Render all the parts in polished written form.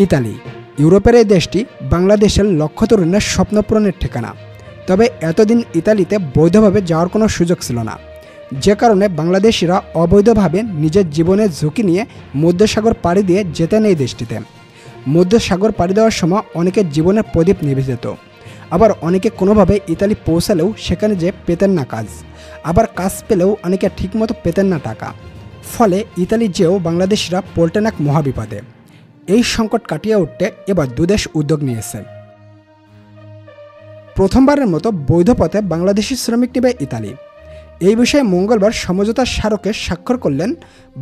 Italy ইউরোপের এই দেশটি বাংলাদেশের লক্ষ তরুণের স্বপ্নপূরণের ঠিকানা। তবে এতদিন ইতালিতে বৈধভাবে যাওয়ার কোনো সুযোগ ছিল না, যে কারণে বাংলাদেশিরা অবৈধভাবে নিজের জীবনের ঝুঁকি নিয়ে মধ্যসাগর পাড়ি দিয়ে যেতেন এই দেশটিতে। মধ্যসাগর পাড়ি দেওয়ার সময় অনেকের জীবনের প্রদীপ নিভে যেত, আবার অনেকে কোনোভাবে ইতালি পৌঁছালেও সেখানে যে পেতেন না কাজ, আবার কাজ পেলেও অনেকে ঠিকমতো পেতেন না টাকা। ফলে ইতালি যেও বাংলাদেশিরা পড়তেন এক মহাবিপদে। এই সংকট কাটিয়ে উঠতে এবার দুদেশ উদ্যোগ নিয়েছে। প্রথমবারের মতো বৈধ পথে বাংলাদেশি শ্রমিক নেবে ইতালি। এই বিষয়ে মঙ্গলবার সমঝোতার স্মারকে স্বাক্ষর করলেন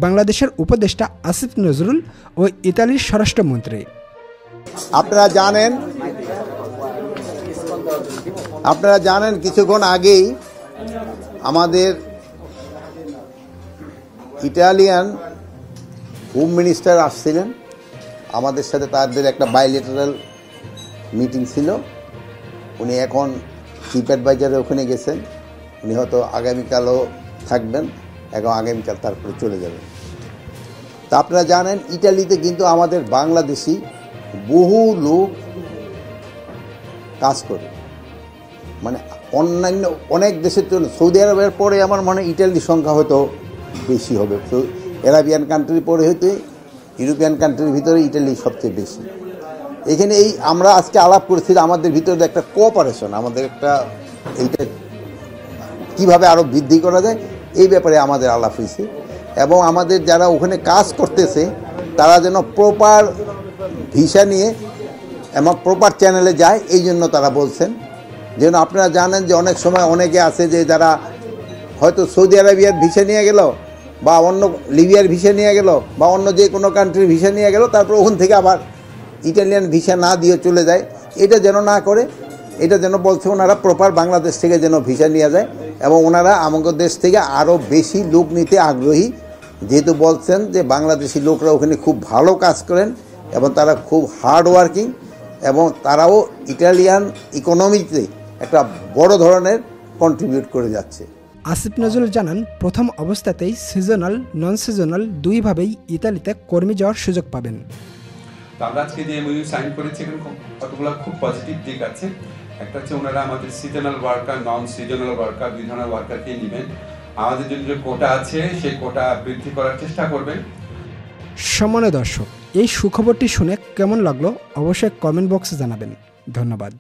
বাংলাদেশের উপদেষ্টা আসিফ নজরুল ও ইতালির স্বরাষ্ট্রমন্ত্রী। আপনারা জানেন কিছুক্ষণ আগেই আমাদের ইটালিয়ান হোম মিনিস্টার আসছিলেন আমাদের সাথে, তাদের একটা বাইলেটারাল মিটিং ছিল। উনি এখন চিফ অ্যাডভাইজারে ওখানে গেছেন, উনি হয়তো আগামীকালও থাকবেন, এখন আগামীকাল তারপরে চলে যাবেন। তা আপনারা জানেন ইটালিতে কিন্তু আমাদের বাংলাদেশি বহু লোক কাজ করে, মানে অন্যান্য অনেক দেশের জন্য। সৌদি আরবের পরে আমার মনে হয় ইটালির সংখ্যা হয়তো বেশি হবে। আরাবিয়ান কান্ট্রির পরে হয়তো ইউরোপিয়ান কান্ট্রির ভিতরে ইটালি সবচেয়ে বেশি। এখানে এই আমরা আজকে আলাপ করেছিলাম আমাদের ভিতরে একটা কোঅপারেশন, আমাদের একটা এইটা কীভাবে আরও বৃদ্ধি করা যায় এই ব্যাপারে আমাদের আলাপ হয়েছে। এবং আমাদের যারা ওখানে কাজ করতেছে তারা যেন প্রপার ভিসা নিয়ে এবং প্রপার চ্যানেলে যায়, এই জন্য তারা বলছেন। যেন আপনারা জানেন যে অনেক সময় অনেকে আছে যে যারা হয়তো সৌদি আরবিয়ার ভিসা নিয়ে গেল বা অন্য লিবিয়ার ভিসা নিয়ে গেল বা অন্য যে কোনো কান্ট্রির ভিসা নিয়ে গেল, তারপর ওখান থেকে আবার ইটালিয়ান ভিসা না দিয়ে চলে যায়। এটা যেন না করে, এটা যেন বলছে ওনারা প্রপার বাংলাদেশ থেকে যেন ভিসা নিয়ে যায়। এবং ওনারা আমাদের দেশ থেকে আরও বেশি লোক নিতে আগ্রহী, যেহেতু বলছেন যে বাংলাদেশি লোকরা ওখানে খুব ভালো কাজ করেন এবং তারা খুব হার্ড ওয়ার্কিং এবং তারাও ইটালিয়ান ইকোনমিতে একটা বড় ধরনের কন্ট্রিবিউট করে যাচ্ছে। আসিফ নজরুল জানান, প্রথম অবস্থাতেই সিজনাল নন সিজনাল দুইভাবেই ইতালিতে কর্মী যাওয়ার সুযোগ পাবেন। আমরা আজকে যে এমওইউ সাইন করেছি এখানে কতগুলো খুব পজিটিভ দিক আছে। একটা হচ্ছে ওনারা আমাদের seasonal worker, non seasonal worker, দুই ধরনের ওয়ার্কারকে নেবেন। আমাদের জন্য যে কোটা আছে সেই কোটা বৃদ্ধি করার চেষ্টা করবেন। সম্মানীয় দর্শক, এই সুখবরটি শুনে কেমন লাগলো অবশ্যই কমেন্ট বক্সে জানাবেন। ধন্যবাদ।